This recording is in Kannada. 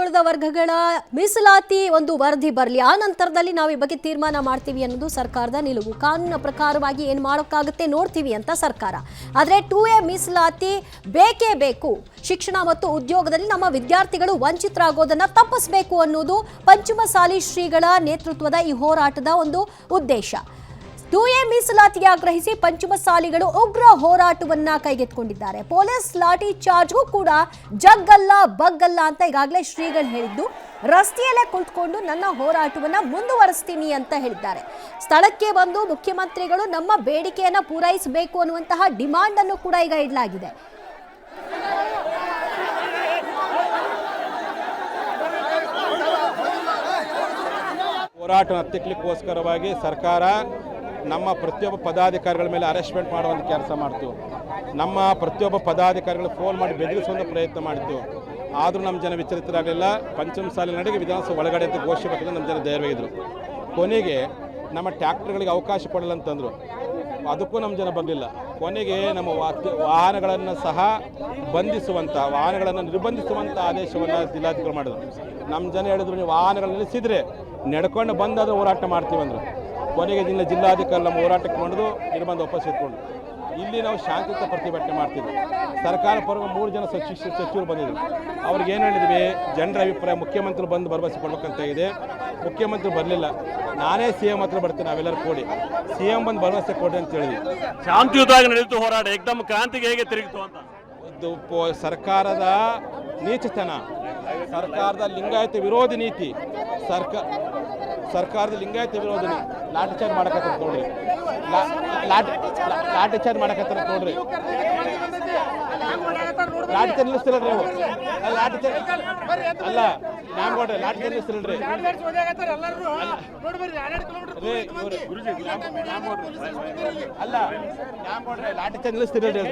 ಹಿಂದುಳಿದ ವರ್ಗಗಳ ಮೀಸಲಾತಿ ಒಂದು ವರದಿ ಬರಲಿ, ಆ ನಂತರದಲ್ಲಿ ನಾವು ಈ ಬಗ್ಗೆ ತೀರ್ಮಾನ ಮಾಡ್ತೀವಿ ಅನ್ನೋದು ಸರ್ಕಾರದ ನಿಲುವು. ಕಾನೂನಿನ ಪ್ರಕಾರವಾಗಿ ಏನು ಮಾಡೋಕ್ಕಾಗುತ್ತೆ ನೋಡ್ತೀವಿ ಅಂತ ಸರ್ಕಾರ. ಆದರೆ 2A ಮೀಸಲಾತಿ ಬೇಕೇ ಬೇಕು. ಶಿಕ್ಷಣ ಮತ್ತು ಉದ್ಯೋಗದಲ್ಲಿ ನಮ್ಮ ವಿದ್ಯಾರ್ಥಿಗಳು ವಂಚಿತರಾಗೋದನ್ನು ತಪ್ಪಿಸಬೇಕು ಅನ್ನೋದು ಪಂಚಮಸಾಲಿ ಶ್ರೀಗಳ ನೇತೃತ್ವದ ಈ ಹೋರಾಟದ ಒಂದು ಉದ್ದೇಶ. 2A ಮೀಸಲಾತಿಗೆ ಆಗ್ರಹಿಸಿ ಪಂಚಮಸಾಲಿಗಳು ಉಗ್ರ ಹೋರಾಟವನ್ನ ಕೈಗೆತ್ತಿಕೊಂಡಿದ್ದಾರೆ. ಪೊಲೀಸ್ ಲಾಠಿ ಚಾರ್ಜ್ಗೂ ಕೂಡ ಜಗ್ಗಲ್ಲ ಬಗ್ಗಲ್ಲ ಅಂತ ಈಗಾಗಲೇ ಶ್ರೀಗಳು ಹೇಳಿದ್ದು, ರಸ್ತೆಯಲ್ಲೇ ಕುಳಿತುಕೊಂಡು ನನ್ನ ಹೋರಾಟವನ್ನ ಮುಂದುವರಿಸ್ತೀನಿ ಅಂತ ಹೇಳಿದ್ದಾರೆ. ಸ್ಥಳಕ್ಕೆ ಬಂದು ಮುಖ್ಯಮಂತ್ರಿಗಳು ನಮ್ಮ ಬೇಡಿಕೆಯನ್ನ ಪೂರೈಸಬೇಕು ಅನ್ನುವಂತಹ ಡಿಮಾಂಡ್ ಅನ್ನು ಕೂಡ ಈಗ ಇಡಲಾಗಿದೆ. ಹೋರಾಟ ಹತ್ತಿಕ್ಲಿಕ್ಕೋಸ್ಕರವಾಗಿ ಸರ್ಕಾರ ನಮ್ಮ ಪ್ರತಿಯೊಬ್ಬ ಪದಾಧಿಕಾರಿಗಳ ಮೇಲೆ ಅರೆಸ್ಟ್ಮೆಂಟ್ ಮಾಡುವಂಥ ಕೆಲಸ ಮಾಡ್ತು. ನಮ್ಮ ಪ್ರತಿಯೊಬ್ಬ ಪದಾಧಿಕಾರಿಗಳು ಫೋನ್ ಮಾಡಿ ಬೆದರಿಸುವಂಥ ಪ್ರಯತ್ನ ಮಾಡಿತ್ತು. ಆದರೂ ನಮ್ಮ ಜನ ವಿಚಲಿತರಾಗಲಿಲ್ಲ. ಪಂಚಮಸಾಲಿ ನಡೆಗೆ ವಿಧಾನಸಭೆ ಒಳಗಡೆ ಅಂತ ಘೋಷಿಸಬೇಕಂದ್ರೆ ನಮ್ಮ ಜನ ಧೈರ್ಯವಾಗಿದ್ದರು. ಕೊನೆಗೆ ನಮ್ಮ ಟ್ಯಾಕ್ಟರ್ಗಳಿಗೆ ಅವಕಾಶ ಕೊಡಲ್ಲ ಅಂತಂದರು. ಅದಕ್ಕೂ ನಮ್ಮ ಜನ ಬರಲಿಲ್ಲ. ಕೊನೆಗೆ ನಮ್ಮ ವಾಹನಗಳನ್ನು ಸಹ ಬಂಧಿಸುವಂಥ, ವಾಹನಗಳನ್ನು ನಿರ್ಬಂಧಿಸುವಂಥ ಆದೇಶವನ್ನು ಜಿಲ್ಲಾಧಿಕಾರಿ ಮಾಡಿದ್ರು. ನಮ್ಮ ಜನ ಹೇಳಿದ್ರು, ನೀವು ವಾಹನಗಳನ್ನು ನಿಲ್ಲಿಸಿದರೆ ನಡ್ಕೊಂಡು ಬಂದಾದರೂ ಹೋರಾಟ ಮಾಡ್ತೀವಂದ್ರು. ಕೊನೆಗೆ ಜಿಲ್ಲಾಧಿಕಾರಿ ನಮ್ಮ ಹೋರಾಟಕ್ಕೆ ಮಾಡಿದ್ರು, ನಿರ್ಬಂಧ ವಾಪಸ್ ಇಟ್ಕೊಂಡು ಇಲ್ಲಿ ನಾವು ಶಾಂತಿಯುತ ಪ್ರತಿಭಟನೆ ಮಾಡ್ತೀವಿ. ಸರ್ಕಾರ ಪರವಾಗಿ 3 ಜನ ಸಚಿವರು ಬಂದಿದ್ರು. ಅವ್ರಿಗೆ ಏನು ಹೇಳಿದ್ವಿ, ಜನರ ಅಭಿಪ್ರಾಯ ಮುಖ್ಯಮಂತ್ರಿ ಬಂದು ಭರವಸೆ ಕೊಡ್ಬೇಕಂತ ಇದೆ. ಮುಖ್ಯಮಂತ್ರಿ ಬರಲಿಲ್ಲ. ನಾನೇ CM ಹತ್ರ ಬರ್ತೀನಿ, ನಾವೆಲ್ಲರೂ ಕೂಡಿ CM ಬಂದು ಭರವಸೆ ಕೊಡಿ ಅಂತ ಹೇಳಿದ್ವಿ. ಶಾಂತಿಯುತವಾಗಿ ನಡೆಯಿತು ಹೋರಾಟ, ಏಕದಮ್ ಕ್ರಾಂತಿಗೆ ಹೇಗೆ ತಿರುಗಿತು ಅಂತ. ಇದು ಸರ್ಕಾರದ ನೀಚತನ, ಸರ್ಕಾರದ ಲಿಂಗಾಯತ ವಿರೋಧಿ ನೀತಿ, ಸರ್ಕಾರದ ಲಿಂಗಾಯತ ವಿರೋಧಿ ಲಾಠಿ ಚಾರ್ಜ್ ಮಾಡಕತ್ತ ನೋಡ್ರಿ, ಲಾಠಿ ಚಾರ್ಜ್ ಮಾಡಕತ್ತಾರ ನೋಡ್ರಿ. ಲಾಠಿ ಚಾರ್ಜ್ ನಿಲ್ಲಿಸ್ತಿರಲ್ರಿ ನೀವು, ಲಾಠಿ ಚಾರ್ಜ್ ಅಲ್ಲ ನ್ಯಾಮಗೌಡ್ರೆ, ಲಾಠಿ ಚಾರ್ಜ್ ನಿಲ್ಲಿಸ್ತಿರಲ್ರಿ. ಅಲ್ಲ ನ್ಯಾಮಗೌಡ್ರೆ, ಲಾಠಿ ಚಾರ್ಜ್ ನಿಲ್ಲಿಸ್ತಿರಲ್ರಿ.